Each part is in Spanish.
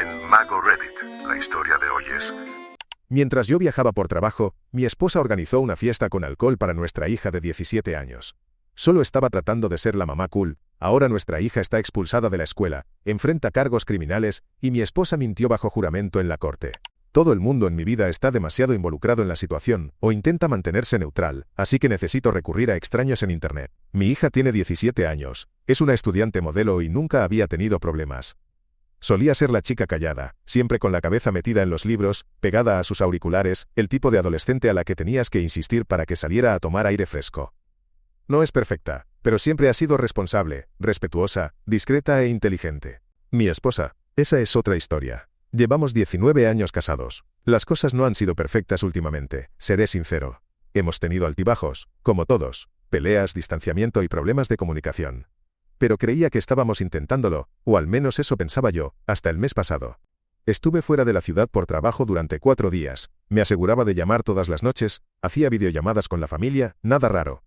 en Mago Reddit. La historia de hoy es... Mientras yo viajaba por trabajo, mi esposa organizó una fiesta con alcohol para nuestra hija de 17 años. Solo estaba tratando de ser la mamá cool. Ahora nuestra hija está expulsada de la escuela, enfrenta cargos criminales, y mi esposa mintió bajo juramento en la corte. Todo el mundo en mi vida está demasiado involucrado en la situación, o intenta mantenerse neutral, así que necesito recurrir a extraños en Internet. Mi hija tiene 17 años, es una estudiante modelo y nunca había tenido problemas. Solía ser la chica callada, siempre con la cabeza metida en los libros, pegada a sus auriculares, el tipo de adolescente a la que tenías que insistir para que saliera a tomar aire fresco. No es perfecta, pero siempre ha sido responsable, respetuosa, discreta e inteligente. Mi esposa, esa es otra historia. Llevamos 19 años casados. Las cosas no han sido perfectas últimamente, seré sincero. Hemos tenido altibajos, como todos, peleas, distanciamiento y problemas de comunicación. Pero creía que estábamos intentándolo, o al menos eso pensaba yo, hasta el mes pasado. Estuve fuera de la ciudad por trabajo durante 4 días, me aseguraba de llamar todas las noches, hacía videollamadas con la familia, nada raro.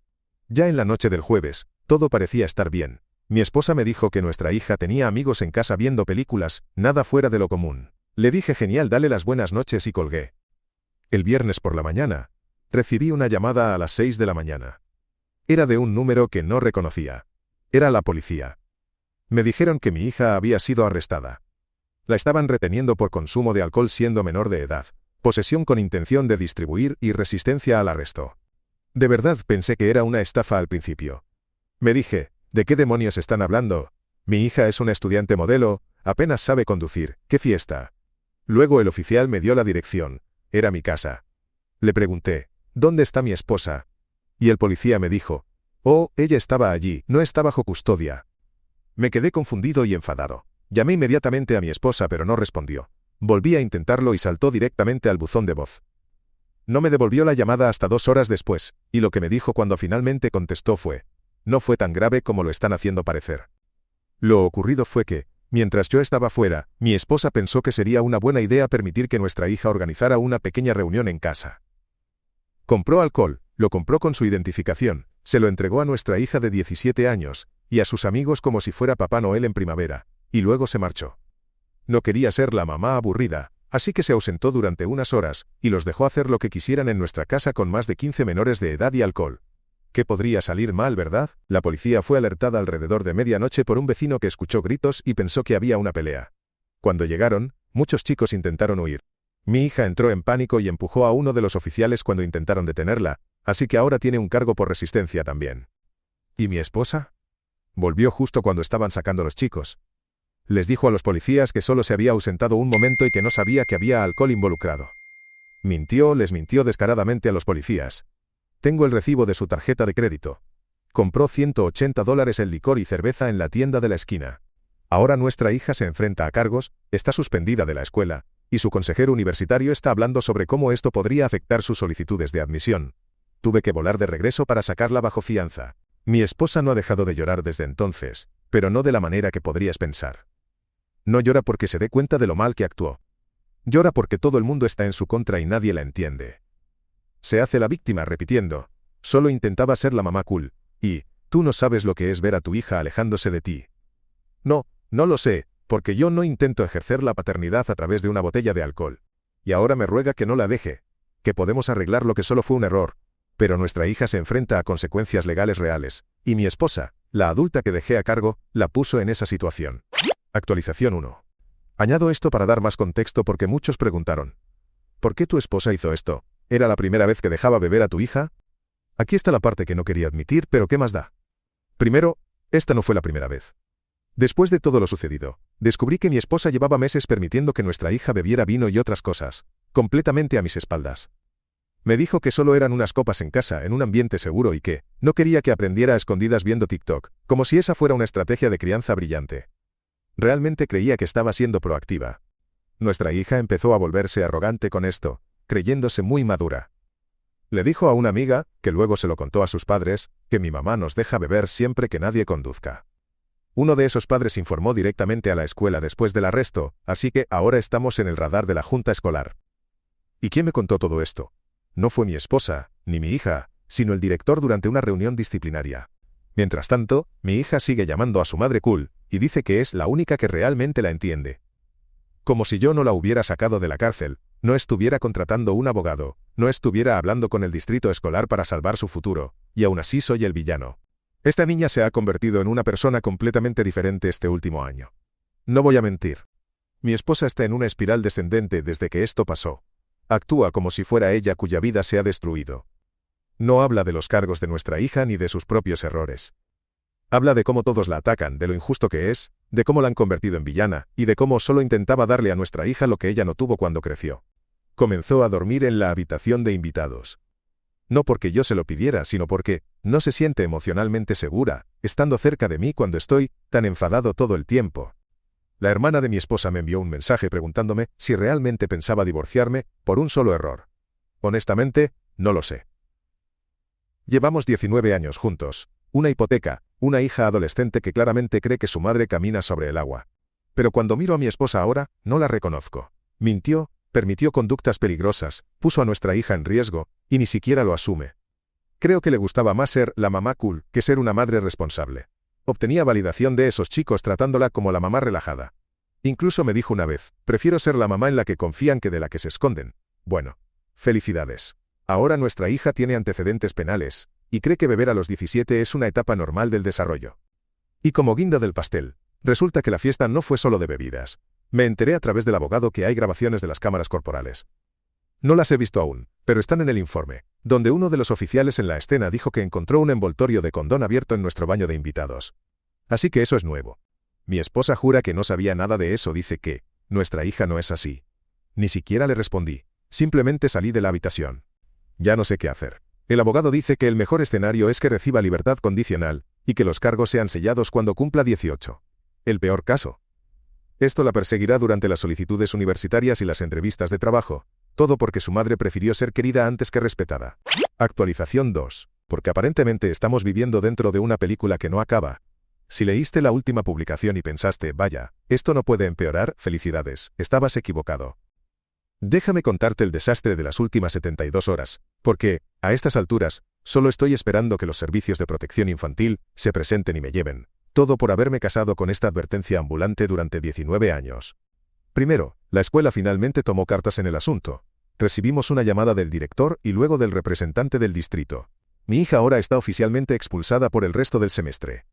Ya en la noche del jueves, todo parecía estar bien. Mi esposa me dijo que nuestra hija tenía amigos en casa viendo películas, nada fuera de lo común. Le dije genial, dale las buenas noches y colgué. El viernes por la mañana, recibí una llamada a las 6 de la mañana. Era de un número que no reconocía. Era la policía. Me dijeron que mi hija había sido arrestada. La estaban reteniendo por consumo de alcohol siendo menor de edad, posesión con intención de distribuir y resistencia al arresto. De verdad pensé que era una estafa al principio. Me dije, ¿de qué demonios están hablando? Mi hija es una estudiante modelo, apenas sabe conducir, ¿qué fiesta? Luego el oficial me dio la dirección, era mi casa. Le pregunté, ¿dónde está mi esposa? Y el policía me dijo, oh, ella estaba allí, no está bajo custodia. Me quedé confundido y enfadado. Llamé inmediatamente a mi esposa pero no respondió. Volví a intentarlo y saltó directamente al buzón de voz. No me devolvió la llamada hasta 2 horas después, y lo que me dijo cuando finalmente contestó fue, no fue tan grave como lo están haciendo parecer. Lo ocurrido fue que, mientras yo estaba fuera, mi esposa pensó que sería una buena idea permitir que nuestra hija organizara una pequeña reunión en casa. Compró alcohol, lo compró con su identificación, se lo entregó a nuestra hija de 17 años, y a sus amigos como si fuera Papá Noel en primavera, y luego se marchó. No quería ser la mamá aburrida, así que se ausentó durante unas horas, y los dejó hacer lo que quisieran en nuestra casa con más de 15 menores de edad y alcohol. ¿Qué podría salir mal, verdad? La policía fue alertada alrededor de medianoche por un vecino que escuchó gritos y pensó que había una pelea. Cuando llegaron, muchos chicos intentaron huir. Mi hija entró en pánico y empujó a uno de los oficiales cuando intentaron detenerla, así que ahora tiene un cargo por resistencia también. ¿Y mi esposa? Volvió justo cuando estaban sacando los chicos. Les dijo a los policías que solo se había ausentado un momento y que no sabía que había alcohol involucrado. Les mintió descaradamente a los policías. Tengo el recibo de su tarjeta de crédito. Compró $180 en licor y cerveza en la tienda de la esquina. Ahora nuestra hija se enfrenta a cargos, está suspendida de la escuela, y su consejero universitario está hablando sobre cómo esto podría afectar sus solicitudes de admisión. Tuve que volar de regreso para sacarla bajo fianza. Mi esposa no ha dejado de llorar desde entonces, pero no de la manera que podrías pensar. No llora porque se dé cuenta de lo mal que actuó. Llora porque todo el mundo está en su contra y nadie la entiende. Se hace la víctima repitiendo, solo intentaba ser la mamá cool, y, tú no sabes lo que es ver a tu hija alejándose de ti. No lo sé, porque yo no intento ejercer la paternidad a través de una botella de alcohol. Y ahora me ruega que no la deje, que podemos arreglar lo que solo fue un error, pero nuestra hija se enfrenta a consecuencias legales reales, y mi esposa, la adulta que dejé a cargo, la puso en esa situación. Actualización 1. Añado esto para dar más contexto porque muchos preguntaron, ¿por qué tu esposa hizo esto? ¿Era la primera vez que dejaba beber a tu hija? Aquí está la parte que no quería admitir, pero ¿qué más da? Primero, esta no fue la primera vez. Después de todo lo sucedido, descubrí que mi esposa llevaba meses permitiendo que nuestra hija bebiera vino y otras cosas, completamente a mis espaldas. Me dijo que solo eran unas copas en casa, en un ambiente seguro y que no quería que aprendiera a escondidas viendo TikTok, como si esa fuera una estrategia de crianza brillante. Realmente creía que estaba siendo proactiva. Nuestra hija empezó a volverse arrogante con esto, creyéndose muy madura. Le dijo a una amiga, que luego se lo contó a sus padres, que mi mamá nos deja beber siempre que nadie conduzca. Uno de esos padres informó directamente a la escuela después del arresto, así que ahora estamos en el radar de la junta escolar. ¿Y quién me contó todo esto? No fue mi esposa, ni mi hija, sino el director durante una reunión disciplinaria. Mientras tanto, mi hija sigue llamando a su madre cool, y dice que es la única que realmente la entiende. Como si yo no la hubiera sacado de la cárcel, no estuviera contratando un abogado, no estuviera hablando con el distrito escolar para salvar su futuro, y aún así soy el villano. Esta niña se ha convertido en una persona completamente diferente este último año. No voy a mentir. Mi esposa está en una espiral descendente desde que esto pasó. Actúa como si fuera ella cuya vida se ha destruido. No habla de los cargos de nuestra hija ni de sus propios errores. Habla de cómo todos la atacan, de lo injusto que es, de cómo la han convertido en villana, y de cómo solo intentaba darle a nuestra hija lo que ella no tuvo cuando creció. Comenzó a dormir en la habitación de invitados. No porque yo se lo pidiera, sino porque no se siente emocionalmente segura, estando cerca de mí cuando estoy tan enfadado todo el tiempo. La hermana de mi esposa me envió un mensaje preguntándome si realmente pensaba divorciarme por un solo error. Honestamente, no lo sé. Llevamos 19 años juntos, una hipoteca, una hija adolescente que claramente cree que su madre camina sobre el agua. Pero cuando miro a mi esposa ahora, no la reconozco. Mintió, permitió conductas peligrosas, puso a nuestra hija en riesgo, y ni siquiera lo asume. Creo que le gustaba más ser la mamá cool que ser una madre responsable. Obtenía validación de esos chicos tratándola como la mamá relajada. Incluso me dijo una vez, prefiero ser la mamá en la que confían que de la que se esconden. Bueno, felicidades. Ahora nuestra hija tiene antecedentes penales, y cree que beber a los 17 es una etapa normal del desarrollo. Y como guinda del pastel, resulta que la fiesta no fue solo de bebidas. Me enteré a través del abogado que hay grabaciones de las cámaras corporales. No las he visto aún, pero están en el informe, donde uno de los oficiales en la escena dijo que encontró un envoltorio de condón abierto en nuestro baño de invitados. Así que eso es nuevo. Mi esposa jura que no sabía nada de eso, dice que nuestra hija no es así. Ni siquiera le respondí, simplemente salí de la habitación. Ya no sé qué hacer. El abogado dice que el mejor escenario es que reciba libertad condicional, y que los cargos sean sellados cuando cumpla 18. El peor caso. Esto la perseguirá durante las solicitudes universitarias y las entrevistas de trabajo, todo porque su madre prefirió ser querida antes que respetada. Actualización 2. Porque aparentemente estamos viviendo dentro de una película que no acaba. Si leíste la última publicación y pensaste, vaya, esto no puede empeorar, felicidades, estabas equivocado. Déjame contarte el desastre de las últimas 72 horas, porque, a estas alturas, solo estoy esperando que los servicios de protección infantil se presenten y me lleven. Todo por haberme casado con esta advertencia ambulante durante 19 años. Primero, la escuela finalmente tomó cartas en el asunto. Recibimos una llamada del director y luego del representante del distrito. Mi hija ahora está oficialmente expulsada por el resto del semestre.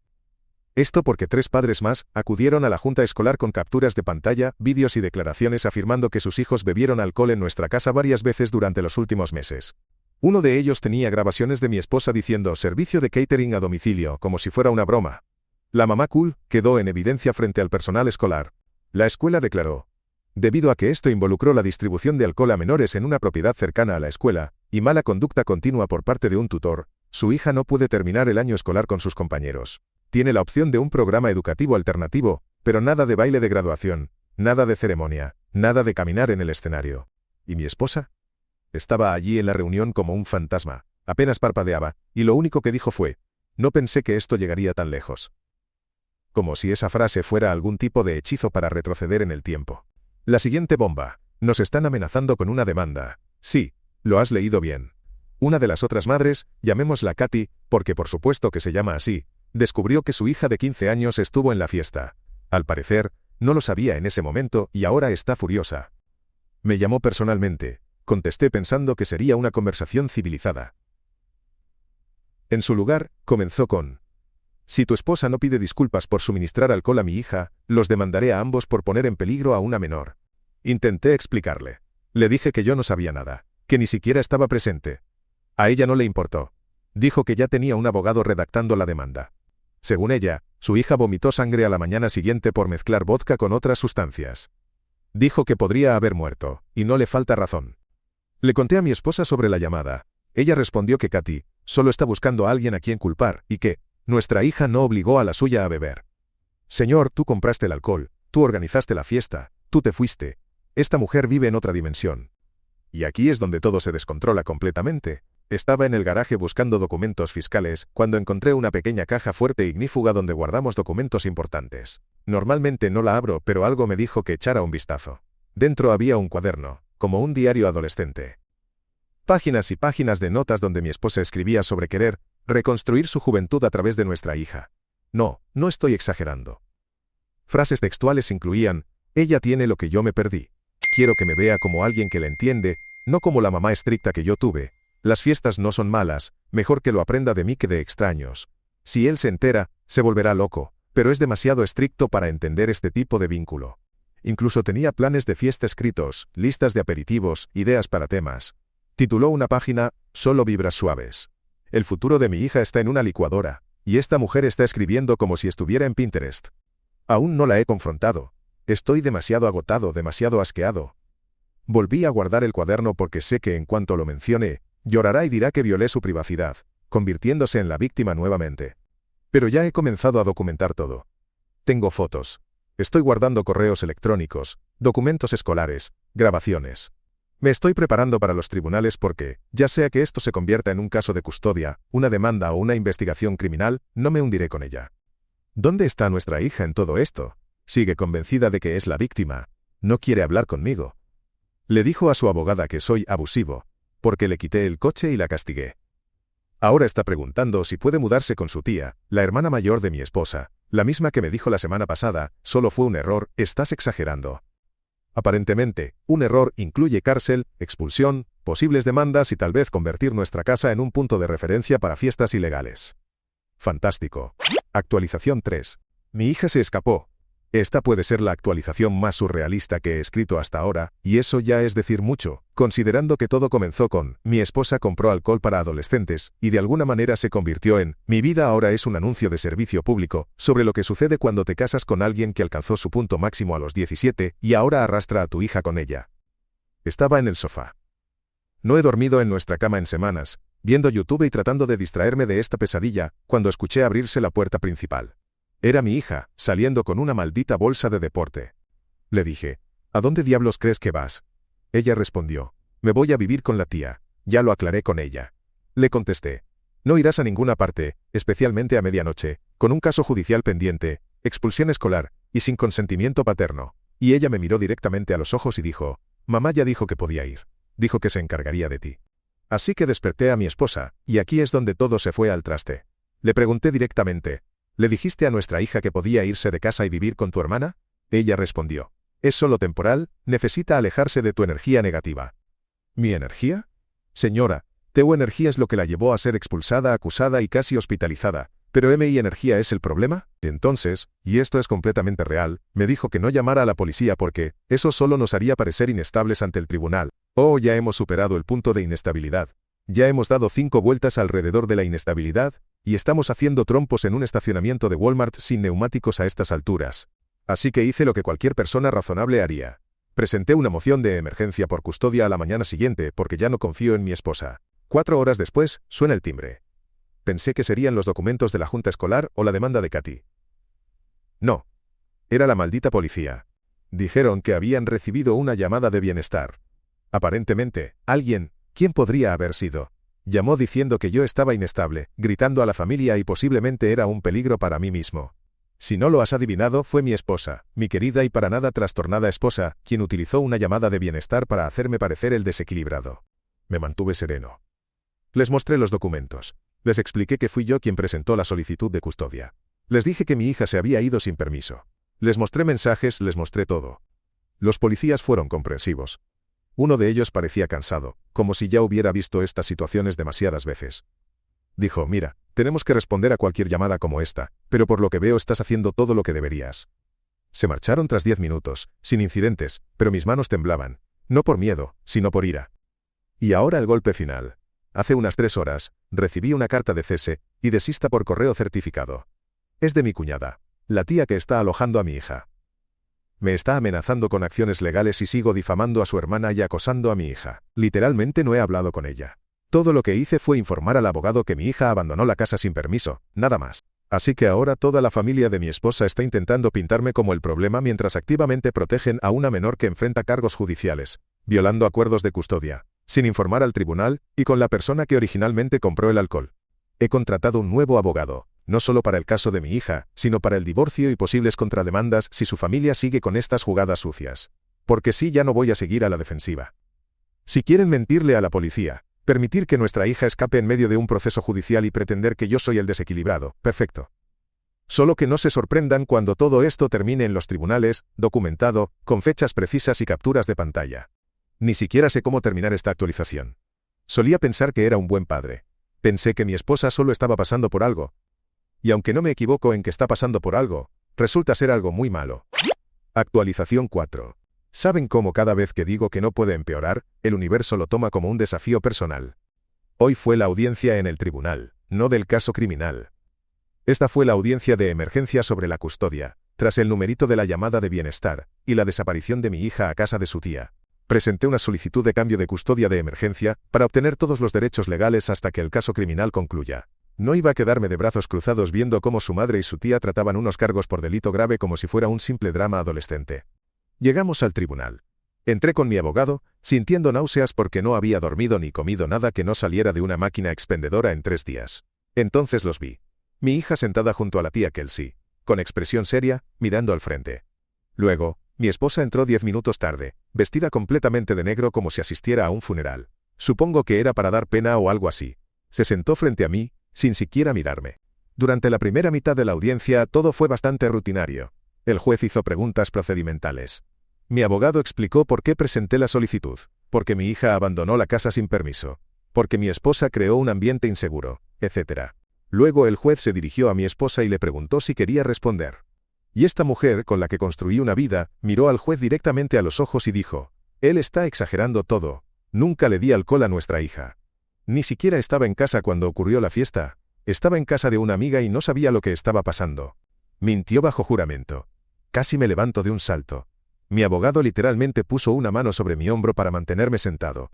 Esto porque 3 padres más acudieron a la junta escolar con capturas de pantalla, vídeos y declaraciones afirmando que sus hijos bebieron alcohol en nuestra casa varias veces durante los últimos meses. Uno de ellos tenía grabaciones de mi esposa diciendo servicio de catering a domicilio, como si fuera una broma. La mamá cool quedó en evidencia frente al personal escolar. La escuela declaró: debido a que esto involucró la distribución de alcohol a menores en una propiedad cercana a la escuela, y mala conducta continua por parte de un tutor, su hija no puede terminar el año escolar con sus compañeros. Tiene la opción de un programa educativo alternativo, pero nada de baile de graduación, nada de ceremonia, nada de caminar en el escenario. ¿Y mi esposa? Estaba allí en la reunión como un fantasma, apenas parpadeaba, y lo único que dijo fue: no pensé que esto llegaría tan lejos. Como si esa frase fuera algún tipo de hechizo para retroceder en el tiempo. La siguiente bomba: nos están amenazando con una demanda. Sí, lo has leído bien. Una de las otras madres, llamémosla Katy, porque por supuesto que se llama así, descubrió que su hija de 15 años estuvo en la fiesta. Al parecer, no lo sabía en ese momento y ahora está furiosa. Me llamó personalmente. Contesté pensando que sería una conversación civilizada. En su lugar, comenzó con: si tu esposa no pide disculpas por suministrar alcohol a mi hija, los demandaré a ambos por poner en peligro a una menor. Intenté explicarle. Le dije que yo no sabía nada, que ni siquiera estaba presente. A ella no le importó. Dijo que ya tenía un abogado redactando la demanda. Según ella, su hija vomitó sangre a la mañana siguiente por mezclar vodka con otras sustancias. Dijo que podría haber muerto, y no le falta razón. Le conté a mi esposa sobre la llamada. Ella respondió que Katy solo está buscando a alguien a quien culpar, y que nuestra hija no obligó a la suya a beber. Señor, tú compraste el alcohol, tú organizaste la fiesta, tú te fuiste. Esta mujer vive en otra dimensión. Y aquí es donde todo se descontrola completamente. Estaba en el garaje buscando documentos fiscales, cuando encontré una pequeña caja fuerte ignífuga donde guardamos documentos importantes. Normalmente no la abro, pero algo me dijo que echara un vistazo. Dentro había un cuaderno, como un diario adolescente. Páginas y páginas de notas donde mi esposa escribía sobre querer reconstruir su juventud a través de nuestra hija. No estoy exagerando. Frases textuales incluían: Ella tiene lo que yo me perdí. Quiero que me vea como alguien que la entiende, no como la mamá estricta que yo tuve. Las fiestas no son malas, mejor que lo aprenda de mí que de extraños. Si él se entera, se volverá loco, pero es demasiado estricto para entender este tipo de vínculo. Incluso tenía planes de fiesta escritos, listas de aperitivos, ideas para temas. Tituló una página, Solo vibras suaves. El futuro de mi hija está en una licuadora, y esta mujer está escribiendo como si estuviera en Pinterest. Aún no la he confrontado. Estoy demasiado agotado, demasiado asqueado. Volví a guardar el cuaderno porque sé que en cuanto lo mencione, llorará y dirá que violé su privacidad, convirtiéndose en la víctima nuevamente. Pero ya he comenzado a documentar todo. Tengo fotos. Estoy guardando correos electrónicos, documentos escolares, grabaciones. Me estoy preparando para los tribunales porque, ya sea que esto se convierta en un caso de custodia, una demanda o una investigación criminal, no me hundiré con ella. ¿Dónde está nuestra hija en todo esto? Sigue convencida de que es la víctima. No quiere hablar conmigo. Le dijo a su abogada que soy abusivo, porque le quité el coche y la castigué. Ahora está preguntando si puede mudarse con su tía, la hermana mayor de mi esposa, la misma que me dijo la semana pasada, solo fue un error, estás exagerando. Aparentemente, un error incluye cárcel, expulsión, posibles demandas y tal vez convertir nuestra casa en un punto de referencia para fiestas ilegales. Fantástico. Actualización 3. Mi hija se escapó. Esta puede ser la actualización más surrealista que he escrito hasta ahora, y eso ya es decir mucho, considerando que todo comenzó con, mi esposa compró alcohol para adolescentes, y de alguna manera se convirtió en, mi vida ahora es un anuncio de servicio público, sobre lo que sucede cuando te casas con alguien que alcanzó su punto máximo a los 17, y ahora arrastra a tu hija con ella. Estaba en el sofá. No he dormido en nuestra cama en semanas, viendo YouTube y tratando de distraerme de esta pesadilla, cuando escuché abrirse la puerta principal. Era mi hija, saliendo con una maldita bolsa de deporte. Le dije, ¿a dónde diablos crees que vas? Ella respondió, me voy a vivir con la tía, ya lo aclaré con ella. Le contesté, no irás a ninguna parte, especialmente a medianoche, con un caso judicial pendiente, expulsión escolar, y sin consentimiento paterno. Y ella me miró directamente a los ojos y dijo, mamá ya dijo que podía ir. Dijo que se encargaría de ti. Así que desperté a mi esposa, y aquí es donde todo se fue al traste. Le pregunté directamente, ¿le dijiste a nuestra hija que podía irse de casa y vivir con tu hermana? Ella respondió, es solo temporal, necesita alejarse de tu energía negativa. ¿Mi energía? Señora, tu energía es lo que la llevó a ser expulsada, acusada y casi hospitalizada, pero mi energía es el problema. Entonces, y esto es completamente real, me dijo que no llamara a la policía porque, eso solo nos haría parecer inestables ante el tribunal. Oh, ya hemos superado el punto de inestabilidad. Ya hemos dado 5 vueltas alrededor de la inestabilidad, y estamos haciendo trompos en un estacionamiento de Walmart sin neumáticos a estas alturas. Así que hice lo que cualquier persona razonable haría. Presenté una moción de emergencia por custodia a la mañana siguiente porque ya no confío en mi esposa. 4 horas después, suena el timbre. Pensé que serían los documentos de la junta escolar o la demanda de Katy. No. Era la maldita policía. Dijeron que habían recibido una llamada de bienestar. Aparentemente, alguien, ¿quién podría haber sido? Llamó diciendo que yo estaba inestable, gritando a la familia y posiblemente era un peligro para mí mismo. Si no lo has adivinado, fue mi esposa, mi querida y para nada trastornada esposa, quien utilizó una llamada de bienestar para hacerme parecer el desequilibrado. Me mantuve sereno. Les mostré los documentos. Les expliqué que fui yo quien presentó la solicitud de custodia. Les dije que mi hija se había ido sin permiso. Les mostré mensajes, les mostré todo. Los policías fueron comprensivos. Uno de ellos parecía cansado, como si ya hubiera visto estas situaciones demasiadas veces. Dijo, mira, tenemos que responder a cualquier llamada como esta, pero por lo que veo estás haciendo todo lo que deberías. Se marcharon tras 10 minutos, sin incidentes, pero mis manos temblaban, no por miedo, sino por ira. Y ahora el golpe final. Hace unas 3 horas, recibí una carta de cese y desista por correo certificado. Es de mi cuñada, la tía que está alojando a mi hija. Me está amenazando con acciones legales y sigo difamando a su hermana y acosando a mi hija. Literalmente no he hablado con ella. Todo lo que hice fue informar al abogado que mi hija abandonó la casa sin permiso, nada más. Así que ahora toda la familia de mi esposa está intentando pintarme como el problema mientras activamente protegen a una menor que enfrenta cargos judiciales, violando acuerdos de custodia, sin informar al tribunal y con la persona que originalmente compró el alcohol. He contratado un nuevo abogado. No solo para el caso de mi hija, sino para el divorcio y posibles contrademandas si su familia sigue con estas jugadas sucias. Porque sí, ya no voy a seguir a la defensiva. Si quieren mentirle a la policía, permitir que nuestra hija escape en medio de un proceso judicial y pretender que yo soy el desequilibrado, perfecto. Solo que no se sorprendan cuando todo esto termine en los tribunales, documentado, con fechas precisas y capturas de pantalla. Ni siquiera sé cómo terminar esta actualización. Solía pensar que era un buen padre. Pensé que mi esposa solo estaba pasando por algo. Y aunque no me equivoco en que está pasando por algo, resulta ser algo muy malo. Actualización 4. ¿Saben cómo cada vez que digo que no puede empeorar, el universo lo toma como un desafío personal? Hoy fue la audiencia en el tribunal, no del caso criminal. Esta fue la audiencia de emergencia sobre la custodia, tras el numerito de la llamada de bienestar, y la desaparición de mi hija a casa de su tía. Presenté una solicitud de cambio de custodia de emergencia, para obtener todos los derechos legales hasta que el caso criminal concluya. No iba a quedarme de brazos cruzados viendo cómo su madre y su tía trataban unos cargos por delito grave como si fuera un simple drama adolescente. Llegamos al tribunal. Entré con mi abogado, sintiendo náuseas porque no había dormido ni comido nada que no saliera de una máquina expendedora en 3 días. Entonces los vi. Mi hija sentada junto a la tía Kelsey, con expresión seria, mirando al frente. Luego, mi esposa entró 10 minutos tarde, vestida completamente de negro como si asistiera a un funeral. Supongo que era para dar pena o algo así. Se sentó frente a mí, sin siquiera mirarme. Durante la primera mitad de la audiencia todo fue bastante rutinario. El juez hizo preguntas procedimentales. Mi abogado explicó por qué presenté la solicitud, porque mi hija abandonó la casa sin permiso, porque mi esposa creó un ambiente inseguro, etc. Luego el juez se dirigió a mi esposa y le preguntó si quería responder. Y esta mujer, con la que construí una vida, miró al juez directamente a los ojos y dijo: «Él está exagerando todo. Nunca le di alcohol a nuestra hija. Ni siquiera estaba en casa cuando ocurrió la fiesta. Estaba en casa de una amiga y no sabía lo que estaba pasando». Mintió bajo juramento. Casi me levanto de un salto. Mi abogado literalmente puso una mano sobre mi hombro para mantenerme sentado.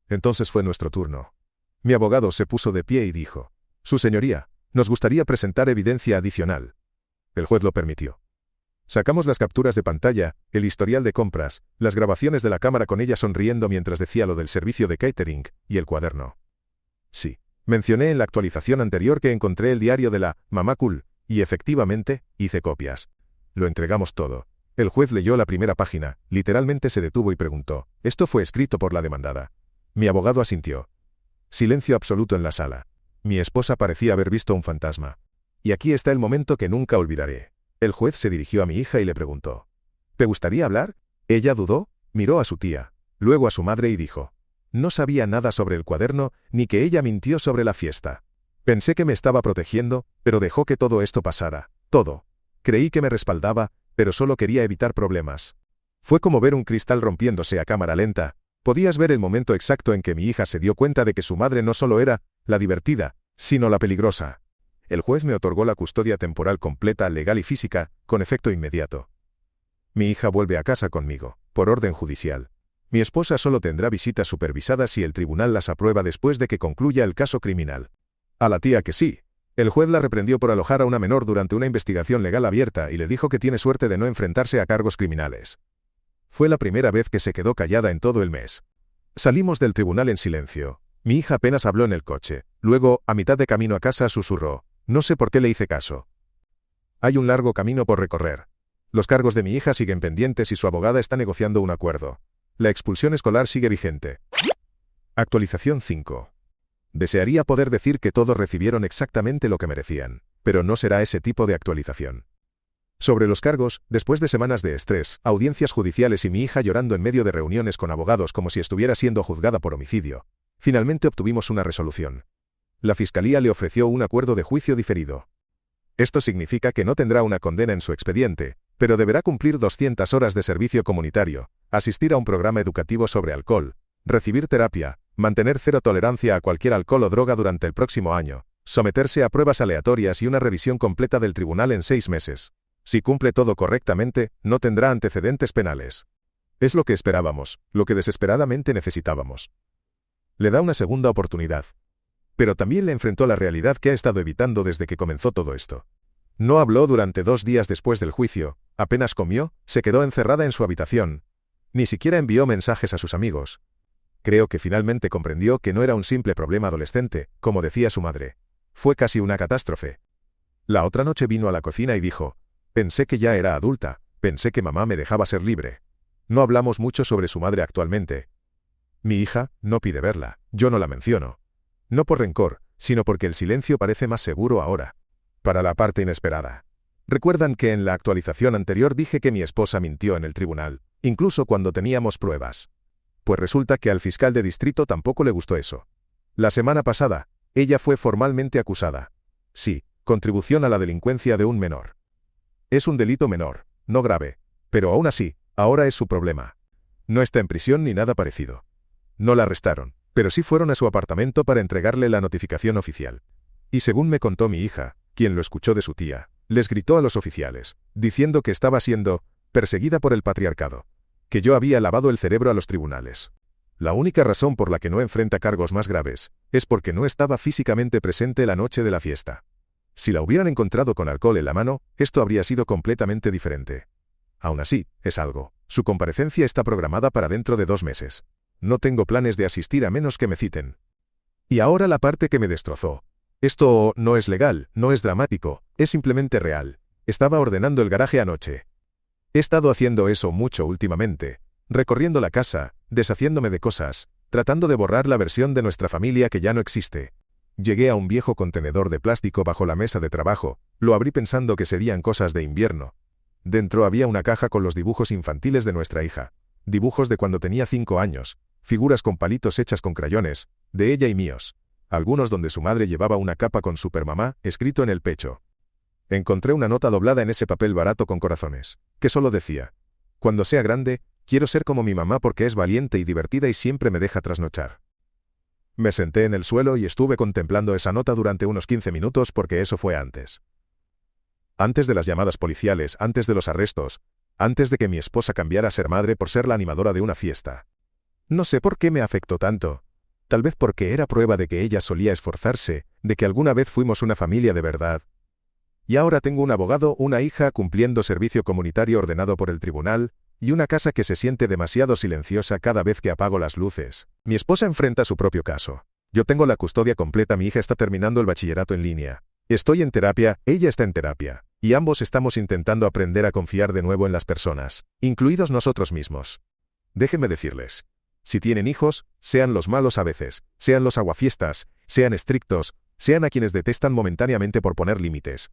Entonces fue nuestro turno. Mi abogado se puso de pie y dijo: «Su señoría, nos gustaría presentar evidencia adicional». El juez lo permitió. Sacamos las capturas de pantalla, el historial de compras, las grabaciones de la cámara con ella sonriendo mientras decía lo del servicio de catering, y el cuaderno. Sí, mencioné en la actualización anterior que encontré el diario de la mamá cool, y efectivamente, hice copias. Lo entregamos todo. El juez leyó la primera página, literalmente se detuvo y preguntó: «¿Esto fue escrito por la demandada?». Mi abogado asintió. Silencio absoluto en la sala. Mi esposa parecía haber visto un fantasma. Y aquí está el momento que nunca olvidaré. El juez se dirigió a mi hija y le preguntó: «¿Te gustaría hablar?». Ella dudó, miró a su tía, luego a su madre y dijo: «No sabía nada sobre el cuaderno, ni que ella mintió sobre la fiesta. Pensé que me estaba protegiendo, pero dejó que todo esto pasara, todo. Creí que me respaldaba, pero solo quería evitar problemas». Fue como ver un cristal rompiéndose a cámara lenta. Podías ver el momento exacto en que mi hija se dio cuenta de que su madre no solo era la divertida, sino la peligrosa. El juez me otorgó la custodia temporal completa, legal y física, con efecto inmediato. Mi hija vuelve a casa conmigo, por orden judicial. Mi esposa solo tendrá visitas supervisadas si el tribunal las aprueba después de que concluya el caso criminal. A la tía que sí. El juez la reprendió por alojar a una menor durante una investigación legal abierta y le dijo que tiene suerte de no enfrentarse a cargos criminales. Fue la primera vez que se quedó callada en todo el mes. Salimos del tribunal en silencio. Mi hija apenas habló en el coche. Luego, a mitad de camino a casa, susurró: «No sé por qué le hice caso». Hay un largo camino por recorrer. Los cargos de mi hija siguen pendientes y su abogada está negociando un acuerdo. La expulsión escolar sigue vigente. Actualización 5. Desearía poder decir que todos recibieron exactamente lo que merecían, pero no será ese tipo de actualización. Sobre los cargos, después de semanas de estrés, audiencias judiciales y mi hija llorando en medio de reuniones con abogados como si estuviera siendo juzgada por homicidio, finalmente obtuvimos una resolución. La fiscalía le ofreció un acuerdo de juicio diferido. Esto significa que no tendrá una condena en su expediente, pero deberá cumplir 200 horas de servicio comunitario, asistir a un programa educativo sobre alcohol, recibir terapia, mantener cero tolerancia a cualquier alcohol o droga durante el próximo año, someterse a pruebas aleatorias y una revisión completa del tribunal en 6 meses. Si cumple todo correctamente, no tendrá antecedentes penales. Es lo que esperábamos, lo que desesperadamente necesitábamos. Le da una segunda oportunidad. Pero también le enfrentó la realidad que ha estado evitando desde que comenzó todo esto. No habló durante 2 días después del juicio, apenas comió, se quedó encerrada en su habitación. Ni siquiera envió mensajes a sus amigos. Creo que finalmente comprendió que no era un simple problema adolescente, como decía su madre. Fue casi una catástrofe. La otra noche vino a la cocina y dijo: «Pensé que ya era adulta, pensé que mamá me dejaba ser libre». No hablamos mucho sobre su madre actualmente. Mi hija no pide verla, yo no la menciono. No por rencor, sino porque el silencio parece más seguro ahora. Para la parte inesperada. Recuerdan que en la actualización anterior dije que mi esposa mintió en el tribunal, incluso cuando teníamos pruebas. Pues resulta que al fiscal de distrito tampoco le gustó eso. La semana pasada, ella fue formalmente acusada. Sí, contribución a la delincuencia de un menor. Es un delito menor, no grave, pero aún así, ahora es su problema. No está en prisión ni nada parecido. No la arrestaron, pero sí fueron a su apartamento para entregarle la notificación oficial. Y según me contó mi hija, quien lo escuchó de su tía, les gritó a los oficiales, diciendo que estaba siendo perseguida por el patriarcado, que yo había lavado el cerebro a los tribunales. La única razón por la que no enfrenta cargos más graves es porque no estaba físicamente presente la noche de la fiesta. Si la hubieran encontrado con alcohol en la mano, esto habría sido completamente diferente. Aún así, es algo. Su comparecencia está programada para dentro de 2 meses. No tengo planes de asistir a menos que me citen. Y ahora la parte que me destrozó. Esto no es legal, no es dramático, es simplemente real. Estaba ordenando el garaje anoche. He estado haciendo eso mucho últimamente, recorriendo la casa, deshaciéndome de cosas, tratando de borrar la versión de nuestra familia que ya no existe. Llegué a un viejo contenedor de plástico bajo la mesa de trabajo, lo abrí pensando que serían cosas de invierno. Dentro había una caja con los dibujos infantiles de nuestra hija, dibujos de cuando tenía 5 años, figuras con palitos hechas con crayones, de ella y míos, algunos donde su madre llevaba una capa con Supermamá escrito en el pecho. Encontré una nota doblada en ese papel barato con corazones, que solo decía: cuando sea grande, quiero ser como mi mamá porque es valiente y divertida y siempre me deja trasnochar. Me senté en el suelo y estuve contemplando esa nota durante unos 15 minutos porque eso fue antes. Antes de las llamadas policiales, antes de los arrestos, antes de que mi esposa cambiara a ser madre por ser la animadora de una fiesta. No sé por qué me afectó tanto. Tal vez porque era prueba de que ella solía esforzarse, de que alguna vez fuimos una familia de verdad. Y ahora tengo un abogado, una hija cumpliendo servicio comunitario ordenado por el tribunal, y una casa que se siente demasiado silenciosa cada vez que apago las luces. Mi esposa enfrenta su propio caso. Yo tengo la custodia completa, mi hija está terminando el bachillerato en línea. Estoy en terapia, ella está en terapia. Y ambos estamos intentando aprender a confiar de nuevo en las personas, incluidos nosotros mismos. Déjenme decirles. Si tienen hijos, sean los malos a veces, sean los aguafiestas, sean estrictos, sean a quienes detestan momentáneamente por poner límites.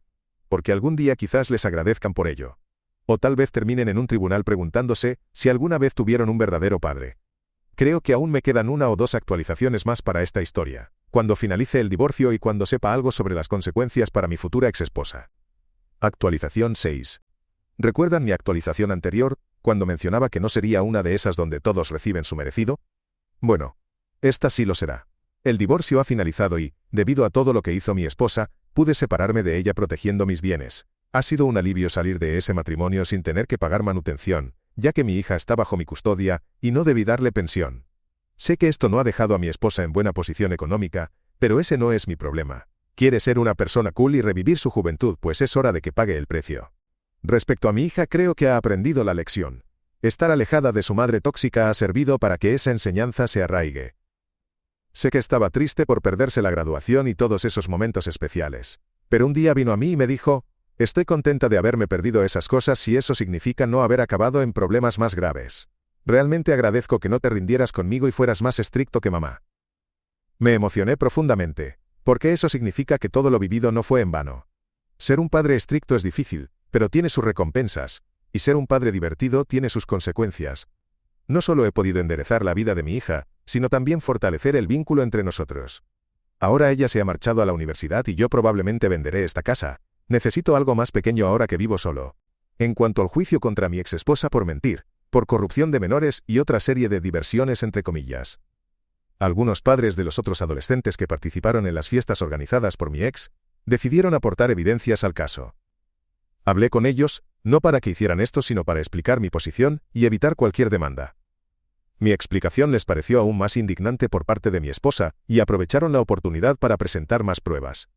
Porque algún día quizás les agradezcan por ello. O tal vez terminen en un tribunal preguntándose si alguna vez tuvieron un verdadero padre. Creo que aún me quedan 1 o 2 actualizaciones más para esta historia, cuando finalice el divorcio y cuando sepa algo sobre las consecuencias para mi futura exesposa. Actualización 6. ¿Recuerdan mi actualización anterior, cuando mencionaba que no sería una de esas donde todos reciben su merecido? Bueno, esta sí lo será. El divorcio ha finalizado y, debido a todo lo que hizo mi esposa, pude separarme de ella protegiendo mis bienes. Ha sido un alivio salir de ese matrimonio sin tener que pagar manutención, ya que mi hija está bajo mi custodia y no debí darle pensión. Sé que esto no ha dejado a mi esposa en buena posición económica, pero ese no es mi problema. Quiere ser una persona cool y revivir su juventud, pues es hora de que pague el precio. Respecto a mi hija, creo que ha aprendido la lección. Estar alejada de su madre tóxica ha servido para que esa enseñanza se arraigue. Sé que estaba triste por perderse la graduación y todos esos momentos especiales. Pero un día vino a mí y me dijo: estoy contenta de haberme perdido esas cosas si eso significa no haber acabado en problemas más graves. Realmente agradezco que no te rindieras conmigo y fueras más estricto que mamá. Me emocioné profundamente, porque eso significa que todo lo vivido no fue en vano. Ser un padre estricto es difícil, pero tiene sus recompensas, y ser un padre divertido tiene sus consecuencias. No solo he podido enderezar la vida de mi hija, sino también fortalecer el vínculo entre nosotros. Ahora ella se ha marchado a la universidad y yo probablemente venderé esta casa. Necesito algo más pequeño ahora que vivo solo. En cuanto al juicio contra mi exesposa por mentir, por corrupción de menores y otra serie de diversiones entre comillas. Algunos padres de los otros adolescentes que participaron en las fiestas organizadas por mi ex, decidieron aportar evidencias al caso. Hablé con ellos, no para que hicieran esto sino para explicar mi posición y evitar cualquier demanda. Mi explicación les pareció aún más indignante por parte de mi esposa, y aprovecharon la oportunidad para presentar más pruebas.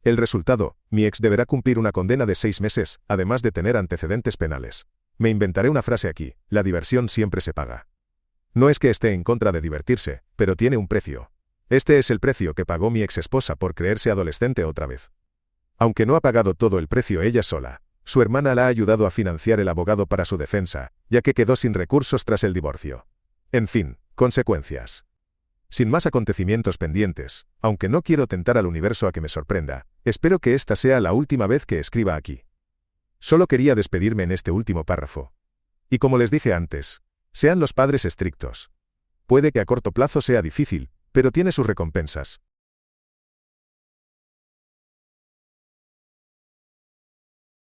El resultado: mi ex deberá cumplir una condena de 6 meses, además de tener antecedentes penales. Me inventaré una frase aquí: la diversión siempre se paga. No es que esté en contra de divertirse, pero tiene un precio. Este es el precio que pagó mi exesposa por creerse adolescente otra vez. Aunque no ha pagado todo el precio ella sola, su hermana la ha ayudado a financiar el abogado para su defensa, ya que quedó sin recursos tras el divorcio. En fin, consecuencias. Sin más acontecimientos pendientes, aunque no quiero tentar al universo a que me sorprenda, espero que esta sea la última vez que escriba aquí. Solo quería despedirme en este último párrafo. Y como les dije antes, sean los padres estrictos. Puede que a corto plazo sea difícil, pero tiene sus recompensas.